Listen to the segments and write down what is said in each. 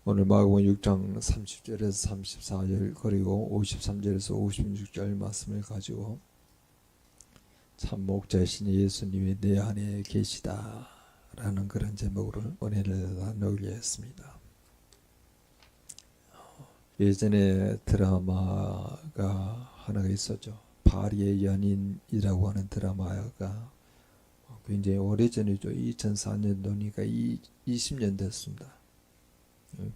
오늘 마가복음 6장 30절에서 34절 그리고 53절에서 56절 말씀을 가지고 참 목자이신 예수님이 내 안에 계시다 라는 그런 제목으로 은혜를 나누게 했습니다. 예전에 드라마가 하나가 있었죠. 파리의 연인이라고 하는 드라마가 굉장히 오래전이죠. 2004년도니까 20년 됐습니다.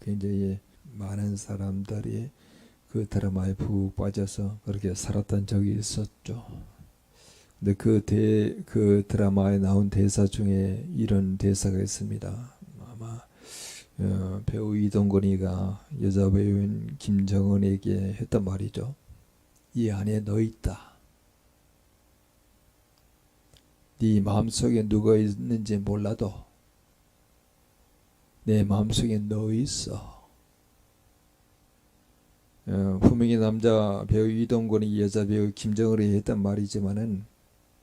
굉장히 많은 사람들이 그 드라마에 푹 빠져서 그렇게 살았던 적이 있었죠. 근데 그 드라마에 나온 대사 중에 이런 대사가 있습니다. 아마 배우 이동건이가 여자 배우인 김정은에게 했던 말이죠. 이 안에 너 있다. 네 마음속에 누가 있는지 몰라도 내 마음속에 너 있어. 분명히 남자 배우 이동건이 여자 배우 김정은이 했던 말이지만은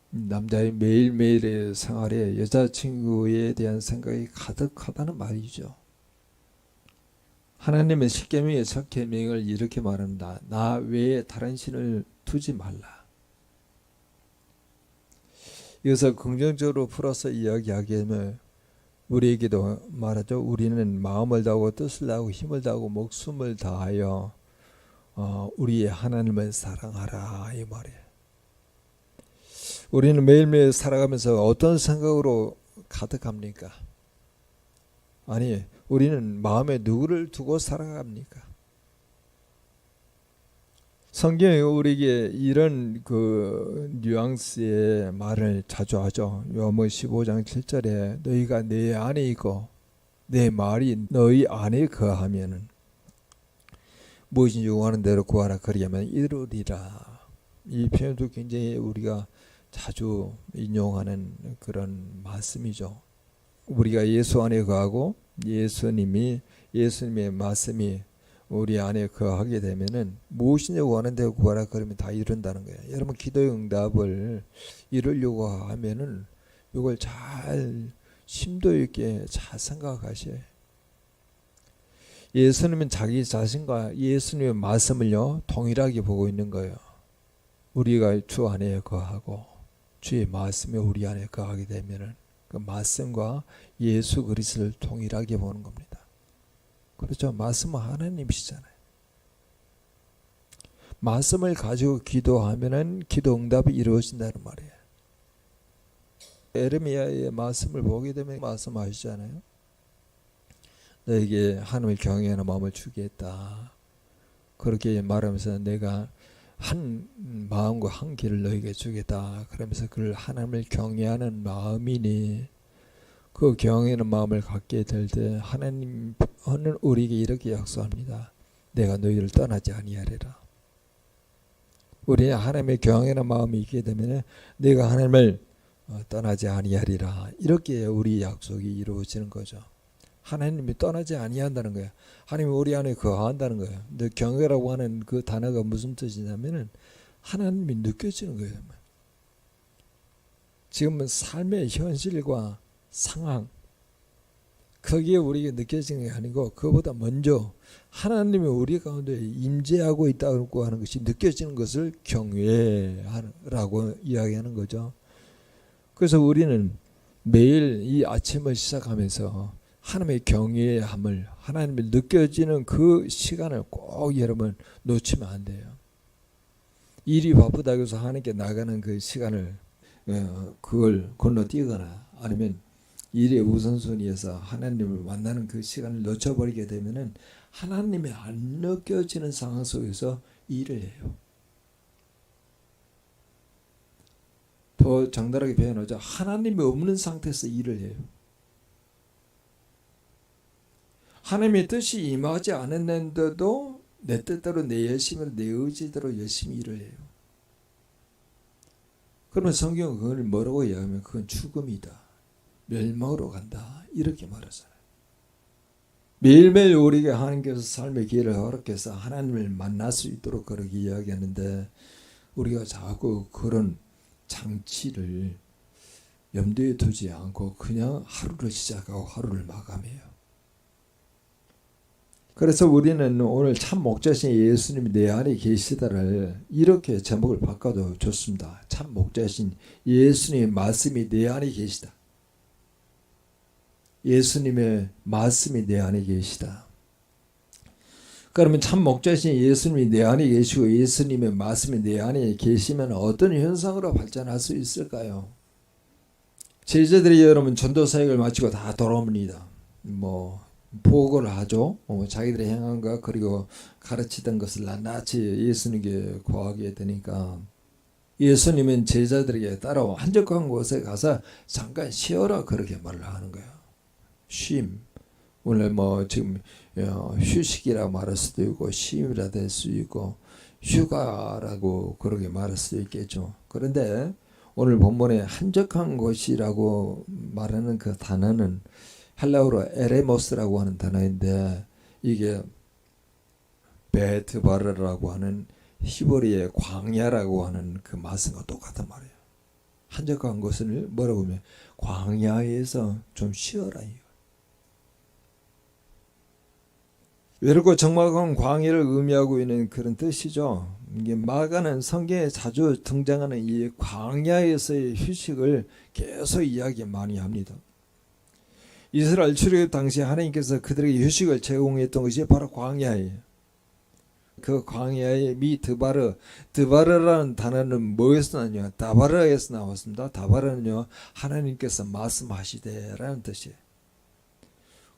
남자의 매일매일의 생활에 여자친구에 대한 생각이 가득하다는 말이죠. 하나님은 십계명의 첫 계명을 이렇게 말합니다. 나 외에 다른 신을 두지 말라. 이것을 긍정적으로 풀어서 이야기하기에는 우리에게도 말하죠. 우리는 마음을 다하고 뜻을 다하고 힘을 다하고 목숨을 다하여 우리의 하나님을 사랑하라 이 말이에요. 우리는 매일매일 살아가면서 어떤 생각으로 가득합니까? 아니, 우리는 마음에 누구를 두고 살아갑니까? 성경이 우리에게 이런 그 뉘앙스의 말을 자주 하죠. 요한복음 15장 7절에 너희가 내 안에 있고 내 말이 너희 안에 거하면은 무엇인지 원하는 대로 구하라 그리하면 이루리라. 이 표현도 굉장히 우리가 자주 인용하는 그런 말씀이죠. 우리가 예수 안에 거하고 예수님의 말씀이 우리 안에 거하게 되면은 무엇이냐 원하는 대로 구하라 그러면 다 이룬다는 거예요. 여러분 기도의 응답을 이루려고 하면은 이걸 잘 심도 있게 잘 생각하셔야. 예수님은 자기 자신과 예수님의 말씀을요 동일하게 보고 있는 거예요. 우리가 주 안에 거하고 주의 말씀이 우리 안에 거하게 되면은 그 말씀과 예수 그리스도를 동일하게 보는 겁니다. 그렇죠. 말씀은 하나님이시잖아요. 말씀을 가지고 기도하면은 기도 응답이 이루어진다는 말이에요. 에레미야의 말씀을 보게 되면 말씀하시잖아요. 너에게 하나님을 경외하는 마음을 주겠다. 그렇게 말하면서 내가 한 마음과 한 길을 너에게 주겠다. 그러면서 그를 하나님을 경외하는 마음이니 그 경외하는 마음을 갖게 될 때 하나님은 우리에게 이렇게 약속합니다. 내가 너희를 떠나지 아니하리라. 우리는 하나님의 경외하는 마음이 있게 되면 내가 하나님을 떠나지 아니하리라. 이렇게 우리 약속이 이루어지는 거죠. 하나님이 떠나지 아니한다는 거예요. 하나님이 우리 안에 거한다는 거예요. 근데 경외라고 하는 그 단어가 무슨 뜻이냐면은 하나님이 느껴지는 거예요. 지금은 삶의 현실과 상황 거기에 우리에게 느껴지는 게 아니고 그보다 먼저 하나님이 우리 가운데 임재하고 있다고 하는 것이 느껴지는 것을 경외라고 이야기하는 거죠. 그래서 우리는 매일 이 아침을 시작하면서 하나님의 경외함을 하나님을 느껴지는 그 시간을 꼭 여러분 놓치면 안 돼요. 일이 바쁘다고 해서 하나님께 나가는 그 시간을 그걸 건너뛰거나 아니면 일의 우선순위에서 하나님을 만나는 그 시간을 놓쳐버리게 되면은 하나님이 안 느껴지는 상황 속에서 일을 해요. 더 정당하게 표현하자. 하나님이 없는 상태에서 일을 해요. 하나님의 뜻이 임하지 않았는데도 내 뜻대로 내 열심으로 내 의지대로 열심히 일을 해요. 그러면 성경은 그걸 뭐라고 이야기하면 그건 죽음이다. 멸망으로 간다. 이렇게 말하잖아요. 매일매일 우리에게 하나님께서 삶의 기회를 허락해서 하나님을 만날 수 있도록 그렇게 이야기하는데 우리가 자꾸 그런 장치를 염두에 두지 않고 그냥 하루를 시작하고 하루를 마감해요. 그래서 우리는 오늘 참 목자신 예수님이 내 안에 계시다를 이렇게 제목을 바꿔도 좋습니다. 참 목자신 예수님의 말씀이 내 안에 계시다. 예수님의 말씀이 내 안에 계시다. 그러면 참 목자신 예수님이 내 안에 계시고 예수님의 말씀이 내 안에 계시면 어떤 현상으로 발전할 수 있을까요? 제자들이 여러분 전도사역을 마치고 다 돌아옵니다. 보고를 하죠. 자기들의 행함과 그리고 가르치던 것을 낱낱이 예수님께 고하게 되니까 예수님은 제자들에게 따라와 한적한 곳에 가서 잠깐 쉬어라 그렇게 말을 하는 거예요. 쉼. 오늘 지금 휴식이라고 말할 수도 있고 쉼이라 될 수 있고 휴가라고 그렇게 말할 수도 있겠죠. 그런데 오늘 본문에 한적한 곳이라고 말하는 그 단어는 헬라어로 에레모스라고 하는 단어인데 이게 베트바르라고 하는 히브리의 광야라고 하는 그 말씀과 똑같단 말이에요. 한적한 곳을 뭐라고 하면 광야에서 좀 쉬어라. 외롭고 적막한 광야를 의미하고 있는 그런 뜻이죠. 이게 마가는 성경에 자주 등장하는 이 광야에서의 휴식을 계속 이야기 많이 합니다. 이스라엘 출애굽 당시 하나님께서 그들에게 휴식을 제공했던 것이 바로 광야예요. 그 광야의 미 드바르라는 단어는 뭐에서 나왔냐? 다바르에서 나왔습니다. 다바르는요 하나님께서 말씀하시되라는 뜻이에요.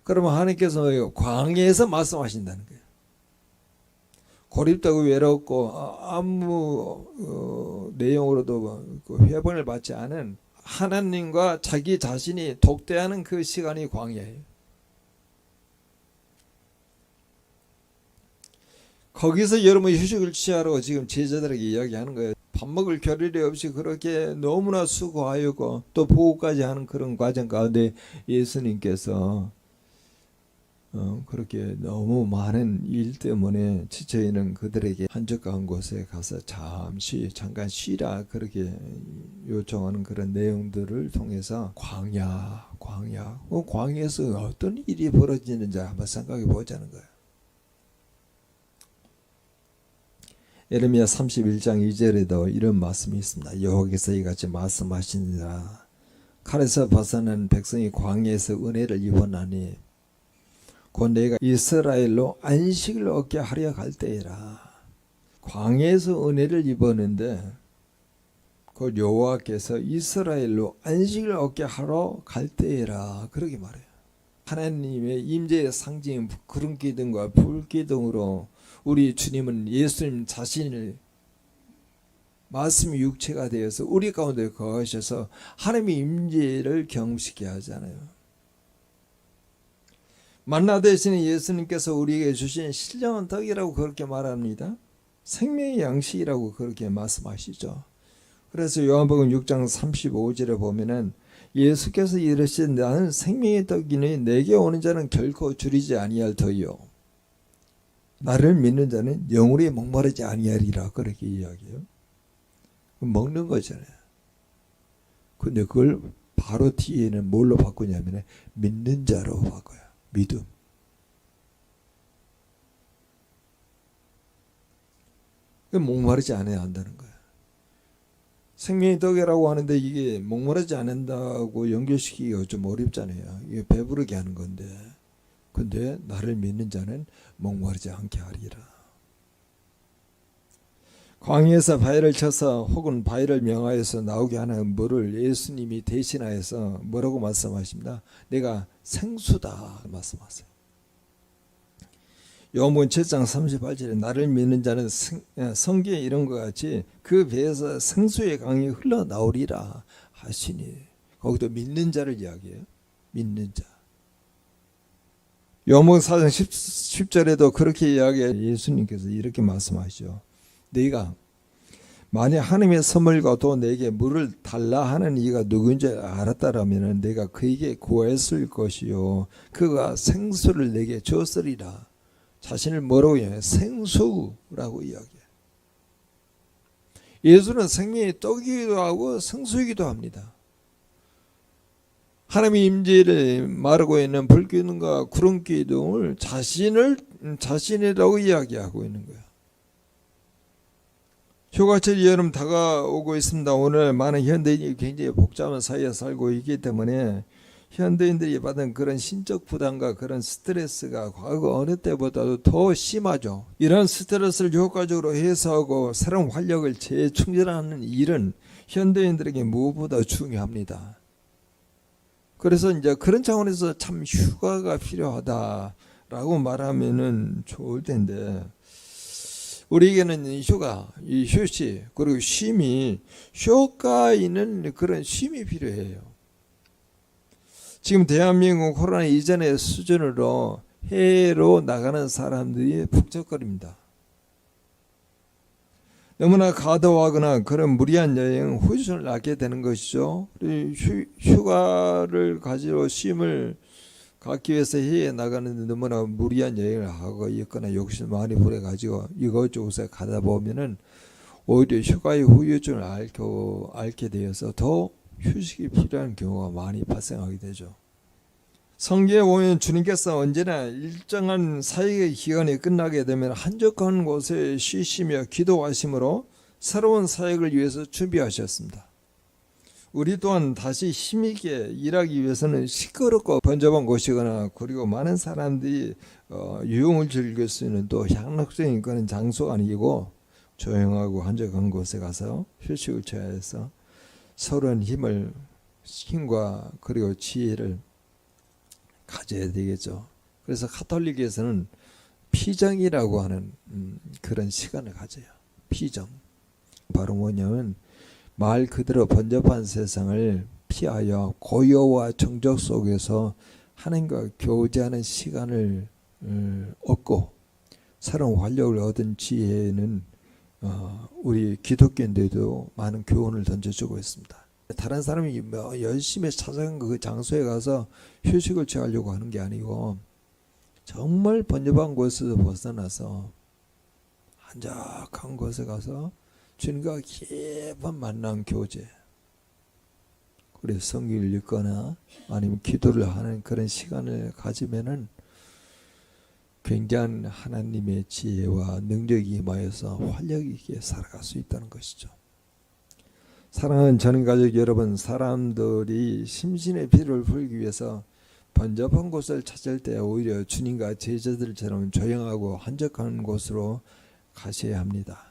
그러면 하나님께서 광야에서 말씀하신다는 거예요. 고립되고 외롭고 아무 내용으로도 회번을 받지 않은 하나님과 자기 자신이 독대하는 그 시간이 광야예요. 거기서 여러분 휴식을 취하라고 지금 제자들에게 이야기하는 거예요. 밥 먹을 겨를이 없이 그렇게 너무나 수고하였고 또 보호까지 하는 그런 과정 가운데 예수님께서 그렇게 너무 많은 일 때문에 지쳐있는 그들에게 한적한 곳에 가서 잠깐 쉬라 그렇게 요청하는 그런 내용들을 통해서 광야에서 어떤 일이 벌어지는지 한번 생각해 보자는 거예요. 예레미야 31장 2절에도 이런 말씀이 있습니다. 여호와께서 이같이 말씀하시니라. 칼에서 벗어난 백성이 광야에서 은혜를 입었나니 곧 내가 이스라엘로 안식을 얻게 하려 갈 때이라. 광야에서 은혜를 입었는데 곧 여호와께서 이스라엘로 안식을 얻게 하러 갈 때이라 그렇게 말해요. 하나님의 임재의 상징인 구름기둥과 불기둥으로 우리 주님은 예수님 자신을 말씀이 육체가 되어서 우리 가운데 거하셔서 하나님의 임재를 경험시키게 하잖아요. 만나 되시는 예수님께서 우리에게 주신 신령한 떡이라고 그렇게 말합니다. 생명의 양식이라고 그렇게 말씀하시죠. 그래서 요한복음 6장 35절에 보면은 예수께서 이르시되 나는 생명의 떡이니 내게 오는 자는 결코 줄이지 아니할 터이요 나를 믿는 자는 영원히 목마르지 아니하리라 그렇게 이야기해요. 먹는 거잖아요. 근데 그걸 바로 뒤에는 뭘로 바꾸냐면 믿는 자로 바꿔요. 믿음. 목마르지 않아야 한다는 거예요. 생명의 떡이라고 하는데 이게 목마르지 않는다고 연결시키기가 좀 어렵잖아요. 이게 배부르게 하는 건데. 근데 나를 믿는 자는 목마르지 않게 하리라. 광야에서 바위를 쳐서 혹은 바위를 명하여서 나오게 하는 물을 예수님이 대신하여서 뭐라고 말씀하십니다. 내가 생수다 말씀하세요. 요한복음 7장 38절에 나를 믿는 자는 성경에 이런 것 같이 그 배에서 생수의 강이 흘러나오리라 하시니 거기도 믿는 자를 이야기해요. 믿는 자. 요한복음 4장 10절에도 그렇게 이야기해요. 예수님께서 이렇게 말씀하시죠. 네가 만약 하나님의 선물과 또 내게 물을 달라 하는 이가 누구인지 알았다라면 내가 그에게 구했을 것이요 그가 생수를 내게 줬으리라. 자신을 뭐라고 해요? 생수라고 이야기해요. 예수는 생명의 떡이기도 하고 생수이기도 합니다. 하나님의 임재를 말하고 있는 불기둥과 구름기둥을 자신이라고 이야기하고 있는 거예요. 휴가철이 여름 다가오고 있습니다. 오늘 많은 현대인이 굉장히 복잡한 사회에 살고 있기 때문에 현대인들이 받은 그런 신적 부담과 그런 스트레스가 과거 어느 때보다도 더 심하죠. 이런 스트레스를 효과적으로 해소하고 새로운 활력을 재충전하는 일은 현대인들에게 무엇보다 중요합니다. 그래서 이제 그런 차원에서 참 휴가가 필요하다라고 말하면은 좋을 텐데, 우리에게는 이 휴가, 이 휴식, 그리고 쉼이 효과 있는 그런 쉼이 필요해요. 지금 대한민국 코로나 이전의 수준으로 해외로 나가는 사람들이 북적거립니다. 너무나 과도하거나 그런 무리한 여행 후유증을 낳게 되는 것이죠. 휴가를 가지고 쉼을 갖기 위해서 해외에 나가는데 너무나 무리한 여행을 하고 있거나 욕심을 많이 부려가지고 이것저것에 가다 보면은 오히려 휴가의 후유증을 앓게 되어서 더 휴식이 필요한 경우가 많이 발생하게 되죠. 성경에 보면 주님께서 언제나 일정한 사역의 기간이 끝나게 되면 한적한 곳에 쉬시며 기도하심으로 새로운 사역을 위해서 준비하셨습니다. 우리 또한 다시 힘있게 일하기 위해서는 시끄럽고 번잡한 곳이거나 그리고 많은 사람들이 유흥을 즐길 수 있는 또 향락적인 그런 장소가 아니고 조용하고 한적한 곳에 가서 휴식을 취해서 서로의 힘과 그리고 지혜를 가져야 되겠죠. 그래서 가톨릭에서는 피정이라고 하는 그런 시간을 가져요. 피정. 바로 뭐냐면 말 그대로 번잡한 세상을 피하여 고요와 정적 속에서 하나님과 교제하는 시간을 얻고 새로운 활력을 얻은 지혜는 우리 기독교인들도 많은 교훈을 던져주고 있습니다. 다른 사람이 열심히 찾아간 그 장소에 가서 휴식을 취하려고 하는 게 아니고 정말 번잡한 곳에서 벗어나서 한적한 곳에 가서 주님과 깊은 만남 교제, 그래서 성경을 읽거나 아니면 기도를 하는 그런 시간을 가지면은 굉장한 하나님의 지혜와 능력이 임하여서 활력 있게 살아갈 수 있다는 것이죠. 사랑하는 전가족 여러분, 사람들이 심신의 피로를 풀기 위해서 번잡한 곳을 찾을 때 오히려 주님과 제자들처럼 조용하고 한적한 곳으로 가셔야 합니다.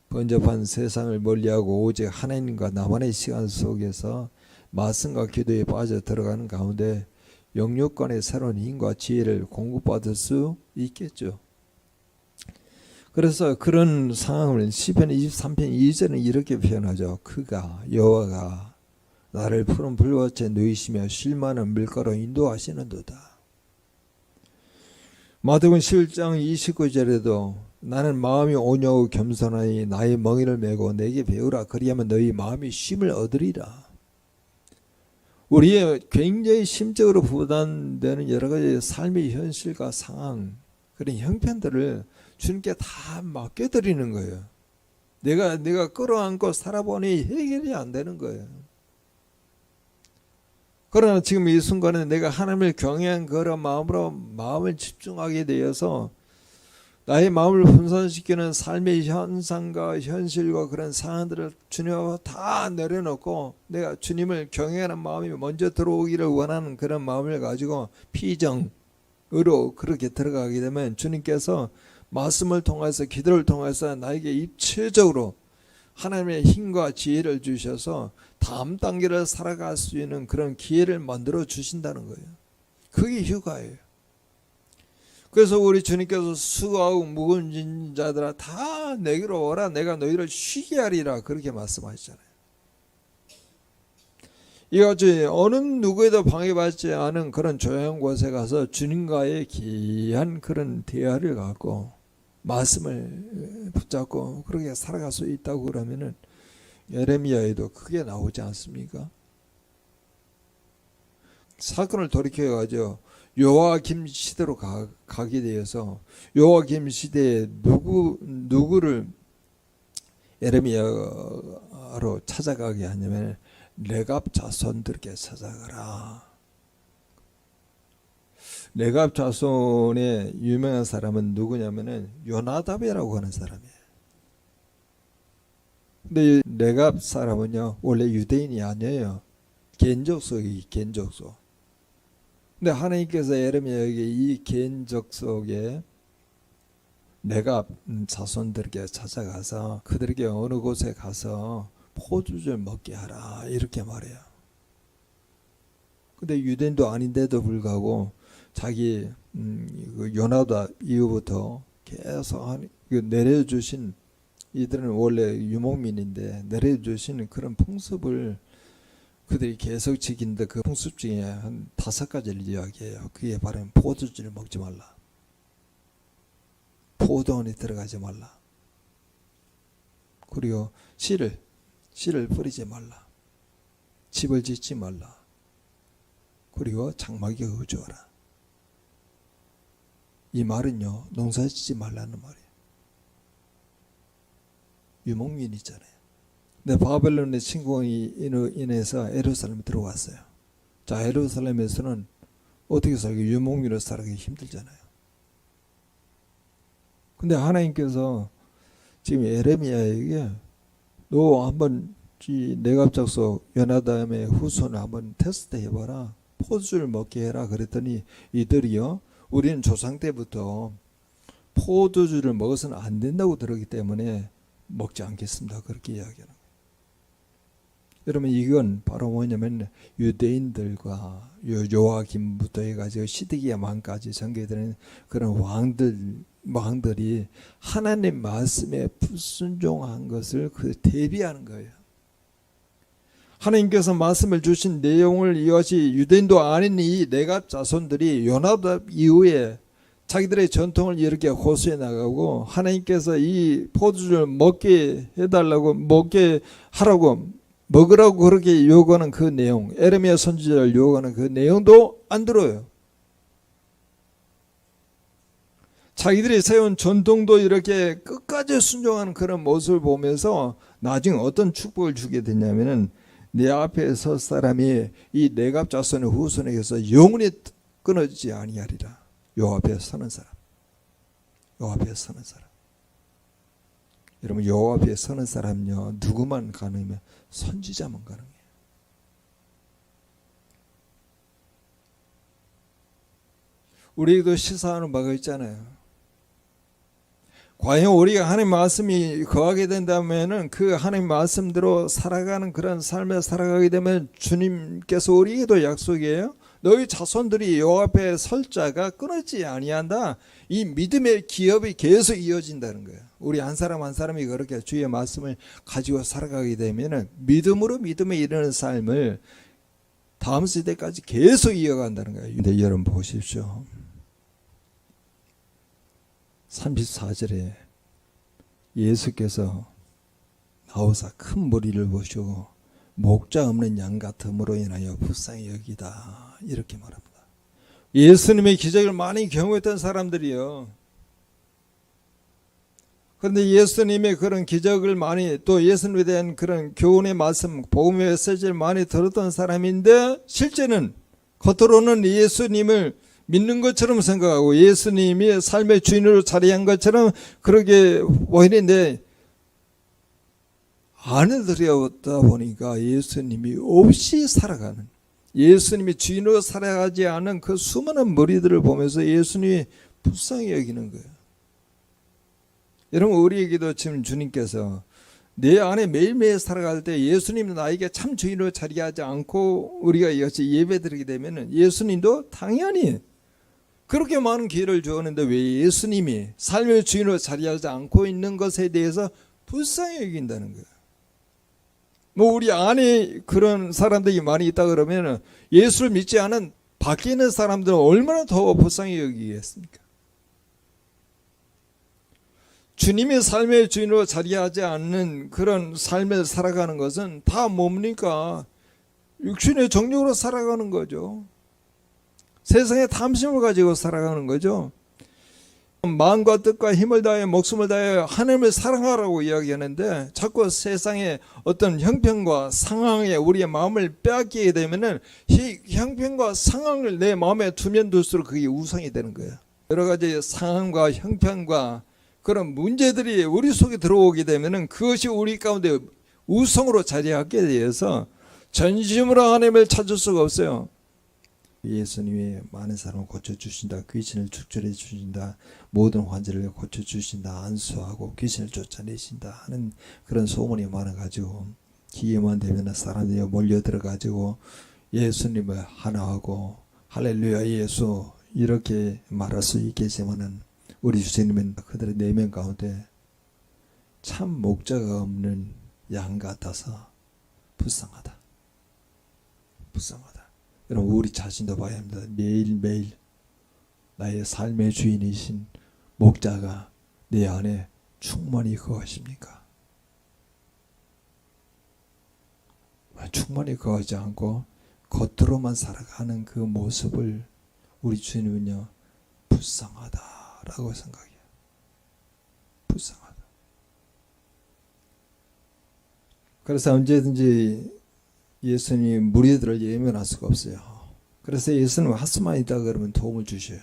번잡한 세상을 멀리하고 오직 하나님과 나만의 시간 속에서 말씀과 기도에 빠져 들어가는 가운데 영육간의 새로운 힘과 지혜를 공급받을 수 있겠죠. 그래서 그런 상황을 시편 23편 2절은 이렇게 표현하죠. 그가 여호와가 나를 푸른 불밭에 누이시며 쉴 만한 물가로 인도하시는도다. 마태복음 7장 29절에도 나는 마음이 온유하고 겸손하니 나의 멍에를 메고 내게 배우라. 그리하면 너희 마음이 쉼을 얻으리라. 우리의 굉장히 심적으로 부담되는 여러 가지 삶의 현실과 상황, 그런 형편들을 주님께 다 맡겨드리는 거예요. 내가 끌어안고 살아보니 해결이 안 되는 거예요. 그러나 지금 이 순간에 내가 하나님을 경외한 그런 마음으로 마음을 집중하게 되어서 나의 마음을 분산시키는 삶의 현상과 현실과 그런 상황들을 주님 앞에 다 내려놓고 내가 주님을 경외하는 마음이 먼저 들어오기를 원하는 그런 마음을 가지고 피정으로 그렇게 들어가게 되면 주님께서 말씀을 통해서 기도를 통해서 나에게 입체적으로 하나님의 힘과 지혜를 주셔서 다음 단계를 살아갈 수 있는 그런 기회를 만들어 주신다는 거예요. 그게 휴가예요. 그래서 우리 주님께서 수고하고 무거운 짐진 자들아 다 내게로 오라. 내가 너희를 쉬게 하리라. 그렇게 말씀하시잖아요. 이같이 어느 누구에도 방해받지 않은 그런 조용한 곳에 가서 주님과의 귀한 그런 대화를 갖고 말씀을 붙잡고 그렇게 살아갈 수 있다고 그러면은 예레미야에도 크게 나오지 않습니까? 사건을 돌이켜가지고 요아김 시대로 가게 되어서 요아김 시대에 누구를 예레미야로 찾아가게 하냐면 레갑 자손들에게 찾아가라. 레갑 자손의 유명한 사람은 누구냐면은 요나답이라고 하는 사람이에요. 근데 레갑 사람은요 원래 유대인이 아니에요. 겐족속. 근데 하나님께서 예레미야에게 이 겐족속에 레갑 자손들에게 찾아가서 그들에게 어느 곳에 가서 포도주를 먹게 하라 이렇게 말해요. 근데 유대인도 아닌데도 불구하고 자기 요나답 이후부터 계속 내려주신, 이들은 원래 유목민인데 내려주신 그런 풍습을 그들이 계속 지킨다. 그 풍습 중에 한 5가지를 이야기해요. 그게 바로 포도주를 먹지 말라, 포도원에 들어가지 말라, 그리고 씨를 뿌리지 말라, 집을 짓지 말라, 그리고 장막에 거주하라. 이 말은요 농사 짓지 말라는 말이에요. 유목민이잖아요. 근데 바벨론의 침공이 인해서 예루살렘에 들어왔어요. 자, 예루살렘에서는 어떻게 살기, 유목민으로 살기 힘들잖아요. 근데 하나님께서 지금 예레미야에게 너 한번 이 내갑작속 요나답의 후손을 한번 테스트 해봐라, 포도주를 먹게 해라 그랬더니 이들이요 우리는 조상 때부터 포도주를 먹어서는 안 된다고 들었기 때문에 먹지 않겠습니다 그렇게 이야기하는 거예요. 여러분 이건 바로 뭐냐면 유대인들과 요아김부터 해가지고 시드기야 왕까지 전개되는 그런 왕들이 하나님 말씀에 불순종한 것을 대비하는 거예요. 하나님께서 말씀을 주신 내용을 이것이 유대인도 아닌 이 레갑 자손들이 요나답 이후에 자기들의 전통을 이렇게 호소해 나가고 하나님께서 이 포도주를 먹게 해달라고, 먹게 하라고, 먹으라고 그렇게 요구하는 그 내용, 에레미야 선지자를 요구하는 그 내용도 안 들어요. 자기들이 세운 전통도 이렇게 끝까지 순종하는 그런 모습을 보면서 나중에 어떤 축복을 주게 되냐면은 내 앞에 설 사람이 이 레갑 자손의 후손에게서 영원히 끊어지지 아니하리라. 요 앞에 서는 사람, 요 앞에 서는 사람. 여러분 요 앞에 서는 사람요 누구만 가능하면 선지자만 가능해요. 우리도 시사하는 바가 있잖아요. 과연 우리가 하나님 말씀이 거하게 된다면은 그 하나님 말씀대로 살아가는 그런 삶을 살아가게 되면 주님께서 우리에게도 약속이에요. 너희 자손들이 요 앞에 설 자가 끊어지지 아니한다. 이 믿음의 기업이 계속 이어진다는 거예요. 우리 한 사람 한 사람이 그렇게 주의 말씀을 가지고 살아가게 되면은 믿음으로 믿음에 이르는 삶을 다음 세대까지 계속 이어간다는 거예요. 근데 여러분 보십시오. 34절에 예수께서 나오사 큰 무리를 보시고 목자 없는 양 같음으로 인하여 불쌍히 여기다 이렇게 말합니다. 예수님의 기적을 많이 경험했던 사람들이요. 그런데 예수님의 그런 기적을 많이, 또 예수님에 대한 그런 교훈의 말씀, 복음의 메시지를 많이 들었던 사람인데 실제는 겉으로는 예수님을 믿는 것처럼 생각하고 예수님이 삶의 주인으로 자리한 것처럼 그렇게 보이는데 안에 들여다 보니까 예수님이 없이 살아가는, 예수님이 주인으로 살아가지 않은 그 수많은 무리들을 보면서 예수님이 불쌍히 여기는 거예요. 여러분 우리에게도 지금 주님께서 내 안에 매일매일 살아갈 때 예수님 나에게 참 주인으로 자리하지 않고 우리가 이것이 예배드리게 되면 예수님도 당연히 그렇게 많은 기회를 주었는데 왜 예수님이 삶의 주인으로 자리하지 않고 있는 것에 대해서 불쌍히 여긴다는 거예요. 뭐 우리 안에 그런 사람들이 많이 있다 그러면 예수를 믿지 않은 밖에 있는 사람들은 얼마나 더 불쌍히 여기겠습니까? 주님의 삶의 주인으로 자리하지 않는 그런 삶을 살아가는 것은 다 뭡니까? 육신의 정욕으로 살아가는 거죠. 세상의 탐심을 가지고 살아가는 거죠. 마음과 뜻과 힘을 다해 목숨을 다해 하나님을 사랑하라고 이야기하는데 자꾸 세상의 어떤 형편과 상황에 우리의 마음을 빼앗기게 되면은 이 형편과 상황을 내 마음에 두면 둘수록 그게 우상이 되는 거예요. 여러 가지 상황과 형편과 그런 문제들이 우리 속에 들어오게 되면은 그것이 우리 가운데 우성으로 자리하게 되어서 전심으로 하나님을 찾을 수가 없어요. 예수님이 많은 사람을 고쳐주신다, 귀신을 축출해 주신다, 모든 환자를 고쳐주신다, 안수하고 귀신을 쫓아내신다 하는 그런 소문이 많아가지고 기회만 되면 사람들이 몰려들어가지고 예수님을 하나하고 할렐루야 예수 이렇게 말할 수 있겠지만은 우리 주님은 그들의 내면 가운데 참 목자가 없는 양 같아서 불쌍하다. 여러분 우리 자신도 봐야 합니다. 매일매일 나의 삶의 주인이신 목자가 내 안에 충만히 거하십니까? 충만히 거하지 않고 겉으로만 살아가는 그 모습을 우리 주님은요 불쌍하다라고 생각해요. 불쌍하다. 그래서 언제든지 예수님 무리들을 예면할 수가 없어요. 그래서 예수님 하수만 있다 그러면 도움을 주셔요.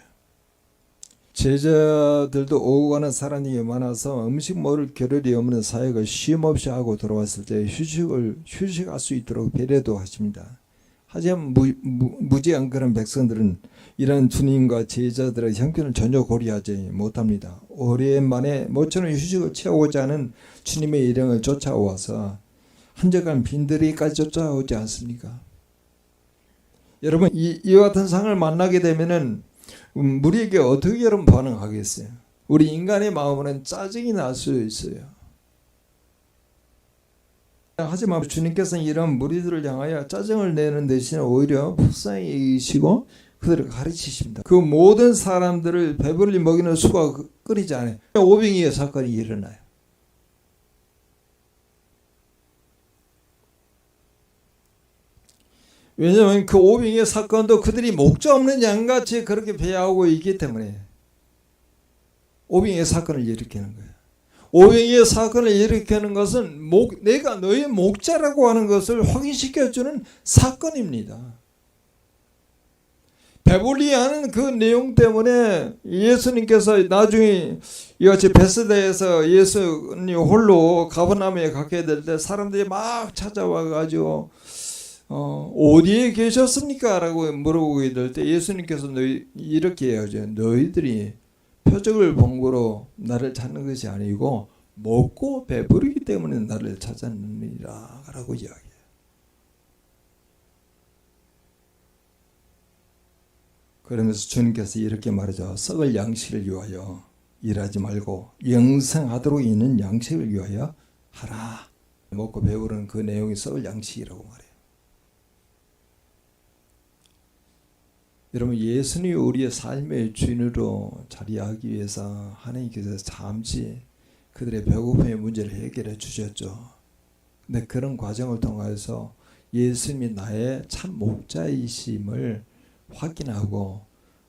제자들도 오고 가는 사람이 많아서 음식 먹을 겨를이 없는 사역을 쉼없이 하고 돌아왔을 때 휴식할 수 있도록 배려도 하십니다. 하지만 무지한 그런 백성들은 이런 주님과 제자들의 형편을 전혀 고려하지 못합니다. 오랜만에 모처럼 휴식을 취하고자 하는 주님의 일행을 쫓아와서 한적한 빈들이까지 쫓아오지 않습니까? 여러분 이와 같은 상을 만나게 되면은 우리에게 어떻게 여러분 반응하겠어요? 우리 인간의 마음은 짜증이 날 수 있어요. 하지만 주님께서는 이런 무리들을 향하여 짜증을 내는 대신에 오히려 불쌍히 여기시고 그들을 가르치십니다. 그 모든 사람들을 배불리 먹이는 수가 끊이지 않아요. 오병이어 사건이 일어나요. 왜냐하면 그 오병이어 사건도 그들이 목자 없는 양같이 그렇게 배하고 있기 때문에 오병이어 사건을 일으키는 거예요. 오병이어 사건을 일으키는 것은 내가 너의 목자라고 하는 것을 확인시켜주는 사건입니다. 배불리 하는 그 내용 때문에 예수님께서 나중에 이같이 베스다에서 예수님 홀로 가버나움에 가게 될 때 사람들이 막 찾아와 가지고 어디에 계셨습니까? 라고 물어보게 될 때 예수님께서 이렇게 해야죠. 너희들이 표적을 본 거로 나를 찾는 것이 아니고 먹고 배부르기 때문에 나를 찾았느니라 라고 이야기해요. 그러면서 주님께서 이렇게 말하죠. 썩을 양식을 위하여 일하지 말고 영생하도록 있는 양식을 위하여 하라. 먹고 배부르는 그 내용이 썩을 양식이라고 말해요. 여러분 예수님이 우리의 삶의 주인으로 자리하기 위해서 하나님께서 잠시 그들의 배고픔의 문제를 해결해 주셨죠. 근데 그런 과정을 통해서 예수님이 나의 참 목자이심을 확인하고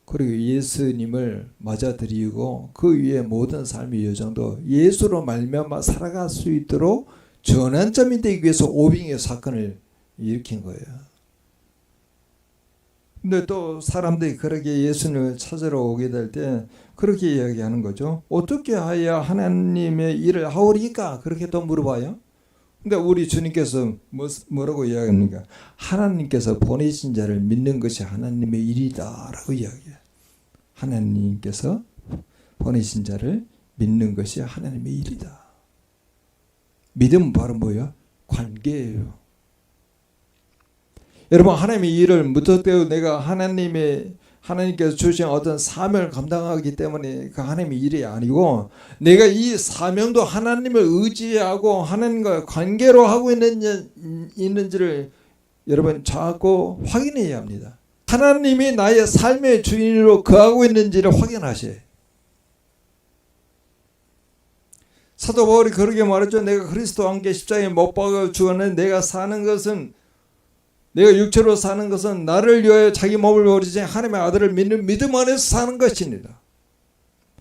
그리고 예수님을 맞아들이고 그 위에 모든 삶의 여정도 예수로 말미암아 살아갈 수 있도록 전환점이 되기 위해서 오병이어 사건을 일으킨 거예요. 근데 또 사람들이 그렇게 예수님을 찾으러 오게 될 때 그렇게 이야기하는 거죠. 어떻게 하여야 하나님의 일을 하오리까? 그렇게 또 물어봐요. 근데 우리 주님께서 뭐라고 이야기합니까? 하나님께서 보내신 자를 믿는 것이 하나님의 일이다 라고 이야기해요. 하나님께서 보내신 자를 믿는 것이 하나님의 일이다. 믿음은 바로 뭐예요? 관계예요. 여러분 하나님의 일을 무턱대고 내가 하나님께서 주신 어떤 사명을 감당하기 때문에 그 하나님의 일이 아니고 내가 이 사명도 하나님을 의지하고 하나님과 관계로 하고 있는지를 여러분 자꾸 확인해야 합니다. 하나님이 나의 삶의 주인으로 거하고 있는지를 확인하셔야 해요. 사도 바울이 그렇게 말했죠. 내가 그리스도와 함께 십자가에 못 박아 죽었는데 내가 육체로 사는 것은 나를 위하여 자기 몸을 버리지 하나님의 아들을 믿는 믿음 안에서 사는 것입니다.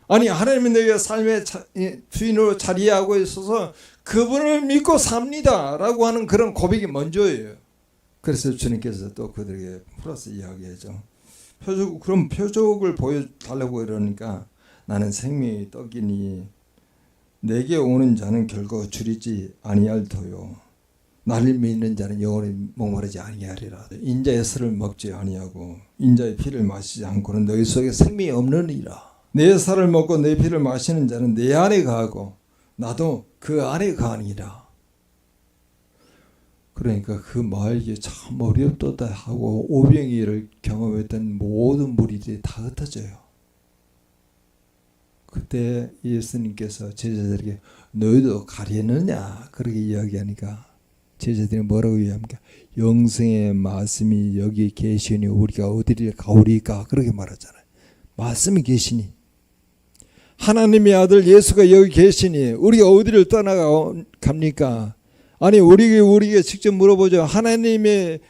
아니 하나님이 내게 삶의 주인으로 자리하고 있어서 그분을 믿고 삽니다 라고 하는 그런 고백이 먼저예요. 그래서 주님께서 또 그들에게 플러스 이야기하죠. 그럼 표적을 보여달라고 이러니까 나는 생명의 떡이니 내게 오는 자는 결코 줄이지 아니할 터요. 나를 믿는 자는 영원히 목마르지 아니하리라. 인자의 살을 먹지 아니하고 인자의 피를 마시지 않고는 너희 속에 생명이 없느니라. 내 살을 먹고 내 피를 마시는 자는 내 안에 거하고 나도 그 안에 거하니라. 그러니까 그 말이 참 어렵다 하고 오병이어를 경험했던 모든 무리들이 다 흩어져요. 그때 예수님께서 제자들에게 너희도 가려느냐 그렇게 이야기하니까 제자들이 뭐라고 이야기합니까? 영생의 말씀이 여기 계시니 우리가 어디를 가오리까 그렇게 말하잖아요. 말씀이 계시니 하나님의 아들 예수가 여기 계시니 우리가 어디를 떠나갑니까? 아니 우리에게 직접 물어보죠. 하나님의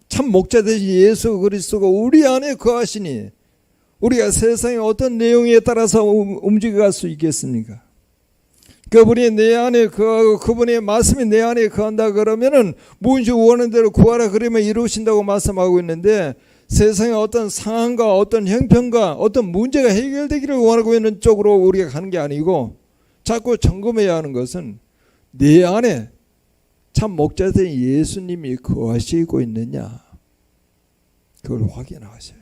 참 목자 되신 예수 그리스도가 우리 안에 거하시니 우리가 세상의 어떤 내용에 따라서 움직여갈 수 있겠습니까? 그분이 내 안에 거하고 그분의 말씀이 내 안에 거한다 그러면은 무엇이 원하는 대로 구하라 그러면 이루신다고 말씀하고 있는데 세상의 어떤 상황과 어떤 형편과 어떤 문제가 해결되기를 원하고 있는 쪽으로 우리가 가는 게 아니고 자꾸 점검해야 하는 것은 내 안에 참 목자된 예수님이 거하시고 있느냐 그걸 확인하셔요.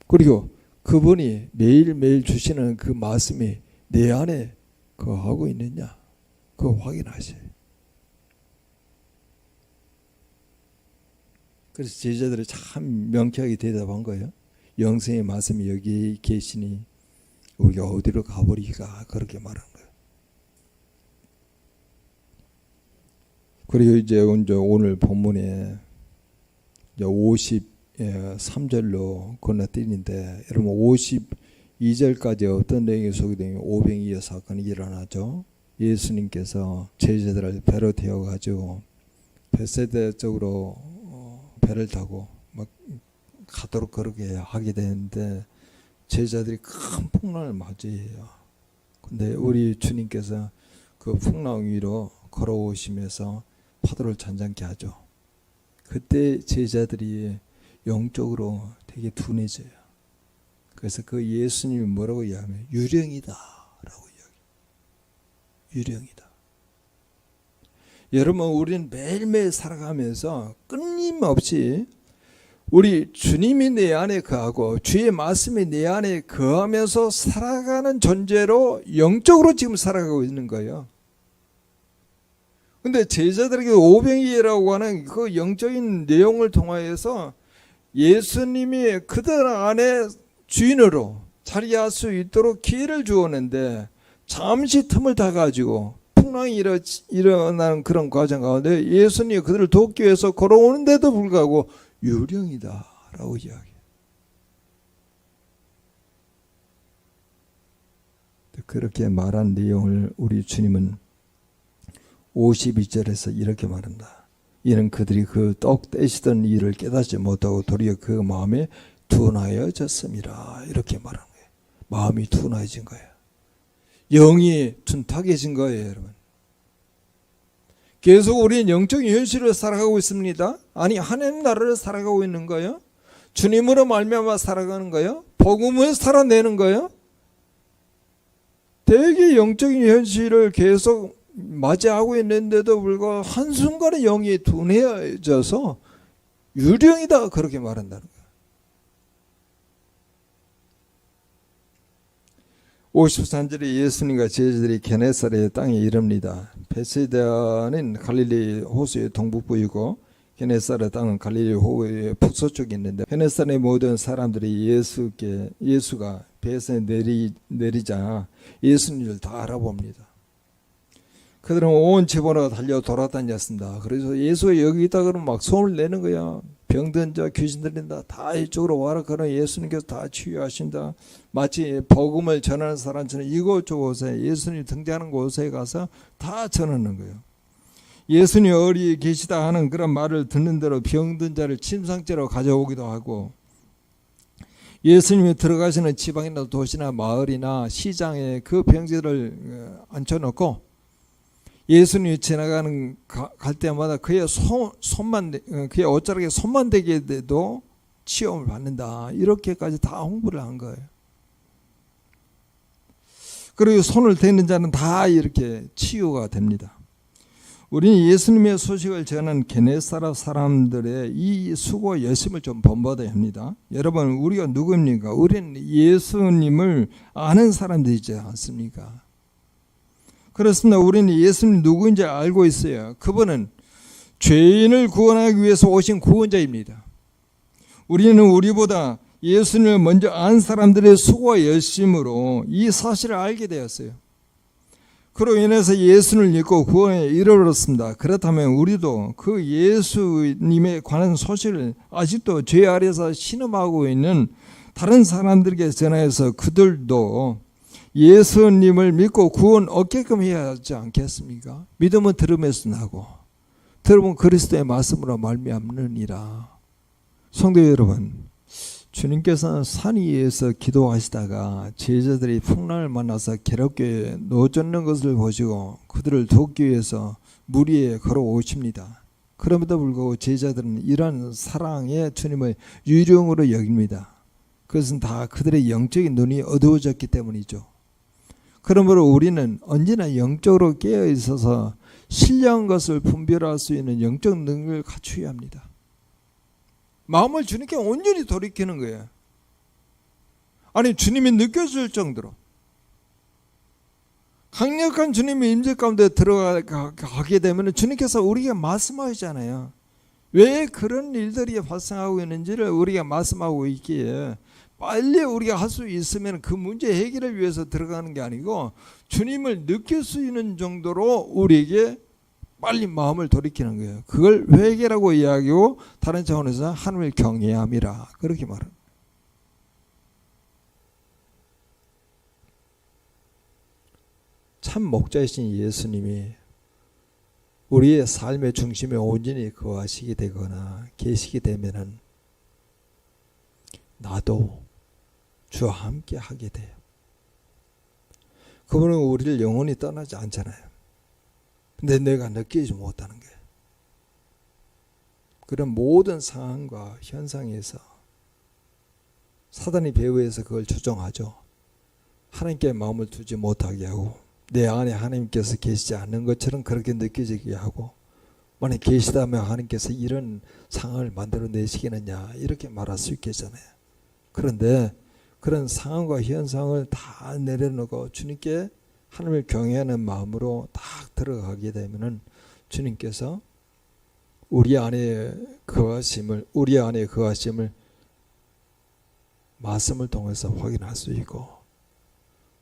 그리고 그분이 매일매일 주시는 그 말씀이 내 안에 거하고 있느냐 그거 확인하셔요. 그래서 제자들이 참 명쾌하게 대답한 거예요. 영생의 말씀이 여기 계시니 우리가 어디로 가버리까 그렇게 말한 거예요. 그리고 이제 오늘 본문에 53절로 건너뛰는데 여러분 52절까지 어떤 내용이 소개되면 오병이어 사건이 일어나죠. 예수님께서 제자들을 배로 태워가지고 벳세다 쪽으로 배를 타고 막 가도록 그렇게 하게 되는데 제자들이 큰 풍랑을 맞이해요. 근데 우리 주님께서 그 풍랑 위로 걸어오시면서 파도를 잔잔케 하죠. 그때 제자들이 영적으로 되게 둔해져요. 그래서 그 예수님이 뭐라고 이야기하면 유령이다 라고 이야기해요. 유령이다. 여러분 우리는 매일매일 살아가면서 끊임없이 우리 주님이 내 안에 거하고 주의 말씀이 내 안에 거하면서 살아가는 존재로 영적으로 지금 살아가고 있는 거예요. 근데 제자들에게 오병이어라고 하는 그 영적인 내용을 통하여서 예수님이 그들 안에 주인으로 자리할 수 있도록 기회를 주었는데 잠시 틈을 타가지고 풍랑이 일어나는 그런 과정 가운데 예수님이 그들을 돕기 위해서 걸어오는데도 불구하고 유령이다 라고 이야기해요. 그렇게 말한 내용을 우리 주님은 52절에서 이렇게 말한다. 이는 그들이 그 떡 떼시던 일을 깨닫지 못하고 도리어 그 마음에 둔하여졌습니다. 이렇게 말한 거예요. 마음이 둔해진 거예요. 영이 둔탁해진 거예요, 여러분. 계속 우리는 영적인 현실을 살아가고 있습니다. 아니 하나님 나라를 살아가고 있는 거예요. 주님으로 말미암아 살아가는 거예요. 복음을 살아내는 거예요. 되게 영적인 현실을 계속 맞이하고 있는데도 불구하고 한순간에 영이 둔해져서 유령이다 그렇게 말한다는 거예요. 53절에 예수님과 제자들이 게네사렛 땅에 이릅니다. 벳사이다는 갈릴리 호수의 동북부이고 게네사렛 땅은 갈릴리 호수의 북서쪽에 있는데 게네사렛의 모든 사람들이 예수가 배에서 내리자 예수님을 다 알아봅니다. 그들은 온 집안으로 달려 돌아다녔습니다. 그래서 예수가 여기 있다 그러면 막 소문을 내는 거야. 병든 자, 귀신 들린다. 다 이쪽으로 와라. 그러면 예수님께서 다 치유하신다. 마치 복음을 전하는 사람처럼 이곳저곳에 예수님이 등장하는 곳에 가서 다 전하는 거예요. 예수님 어디 계시다 하는 그런 말을 듣는 대로 병든 자를 침상째로 가져오기도 하고 예수님이 들어가시는 지방이나 도시나 마을이나 시장에 그 병자를 앉혀놓고 예수님이 지나가는 갈 때마다 그의 그의 옷자락에 손만 대게 돼도 치유를 받는다. 이렇게까지 다 홍보를 한 거예요. 그리고 손을 대는 자는 다 이렇게 치유가 됩니다. 우리는 예수님의 소식을 전하는 게네사렛 사람들의 이 수고 열심을 좀 본받아야 합니다. 여러분, 우리가 누구입니까? 우리는 예수님을 아는 사람들이지 않습니까? 그렇습니다. 우리는 예수님 누구인지 알고 있어요. 그분은 죄인을 구원하기 위해서 오신 구원자입니다. 우리는 우리보다 예수님을 먼저 안 사람들의 수고와 열심으로 이 사실을 알게 되었어요. 그로 인해서 예수를 믿고 구원에 이르렀습니다. 그렇다면 우리도 그 예수님에 관한 소식을 아직도 죄 아래서 신음하고 있는 다른 사람들에게 전해서 그들도 예수님을 믿고 구원 얻게끔 해야 하지 않겠습니까? 믿음은 들음에서 나고 들음은 그리스도의 말씀으로 말미암느니라. 성도 여러분, 주님께서는 산 위에서 기도하시다가 제자들이 풍랑을 만나서 괴롭게 놓쫓는 것을 보시고 그들을 돕기 위해서 물 위에 걸어오십니다. 그럼에도 불구하고 제자들은 이러한 사랑의 주님을 유령으로 여깁니다. 그것은 다 그들의 영적인 눈이 어두워졌기 때문이죠. 그러므로 우리는 언제나 영적으로 깨어 있어서 신령한 것을 분별할 수 있는 영적 능력을 갖추어야 합니다. 마음을 주님께 온전히 돌이키는 거예요. 아니, 주님이 느껴질 정도로 강력한 주님의 임재 가운데 들어가게 되면 주님께서 우리에게 말씀하시잖아요. 왜 그런 일들이 발생하고 있는지를 우리가 말씀하고 있기에 빨리 우리가 할 수 있으면 그 문제 해결을 위해서 들어가는 게 아니고 주님을 느낄 수 있는 정도로 우리에게 빨리 마음을 돌이키는 거예요. 그걸 회개라고 이야기하고 다른 차원에서 하나님을 경외함이라 그렇게 말합니다. 참 목자이신 예수님이 우리의 삶의 중심에 온전히 거하시게 되거나 계시게 되면은 나도 주와 함께 하게 돼요. 그분은 우리를 영원히 떠나지 않잖아요. 근데 내가 느끼지 못하는 거예요. 그런 모든 상황과 현상에서 사단이 배후에서 그걸 조종하죠. 하나님께 마음을 두지 못하게 하고 내 안에 하나님께서 계시지 않는 것처럼 그렇게 느껴지게 하고 만약 계시다면 하나님께서 이런 상황을 만들어내시겠느냐 이렇게 말할 수 있겠잖아요. 그런데 그런 상황과 현상을 다 내려놓고 주님께 하나님을 경외하는 마음으로 딱 들어가게 되면은 주님께서 우리 안에 거하심을 말씀을 통해서 확인할 수 있고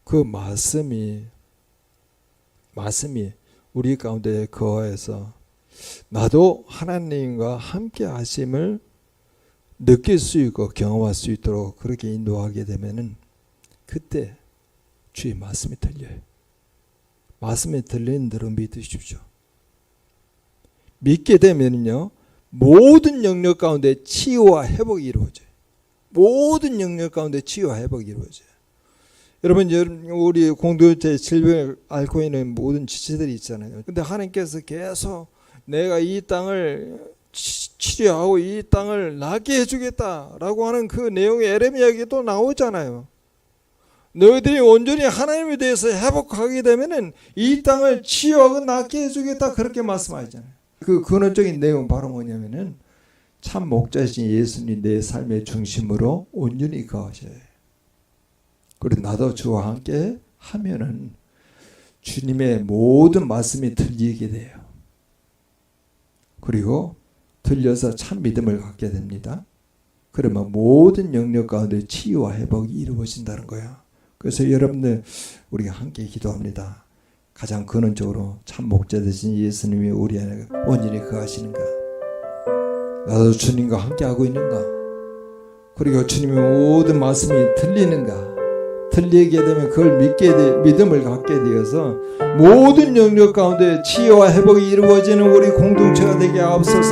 그 말씀이 우리 가운데 거하여서 나도 하나님과 함께 하심을 느낄 수 있고 경험할 수 있도록 그렇게 인도하게 되면은 그때 주의 말씀이 들려요. 말씀이 들리는 대로 믿으십시오. 믿게 되면요 모든 영역 가운데 치유와 회복이 이루어져요. 모든 영역 가운데 치유와 회복이 이루어져요. 여러분 우리 공동체 질병을 앓고 있는 모든 지체들이 있잖아요. 근데 하나님께서 계속 내가 이 땅을 치료하고 이 땅을 낫게 해주겠다라고 하는 그 내용의 에레미야에게 또 나오잖아요. 너희들이 온전히 하나님에 대해서 회복하게 되면은 이 땅을 치유하고 낫게 해주겠다 그렇게 말씀하잖아요. 그 근원적인 내용은 바로 뭐냐면은 참 목자이신 예수님 내 삶의 중심으로 온전히 거하셔야 해요. 그리고 나도 주와 함께 하면은 주님의 모든 말씀이 들리게 돼요. 그리고 들려서 참 믿음을 갖게 됩니다. 그러면 모든 영역 가운데 치유와 회복이 이루어진다는 거야. 그래서 여러분들 우리가 함께 기도합니다. 가장 근원적으로 참 목자 되신 예수님이 우리 안에 온전히 거하시는가? 나도 주님과 함께 하고 있는가? 그리고 주님의 모든 말씀이 들리는가? 들리게 되면 그걸 믿음을 갖게 되어서 모든 영역 가운데 치유와 회복이 이루어지는 우리 공동체가 되게 하옵소서.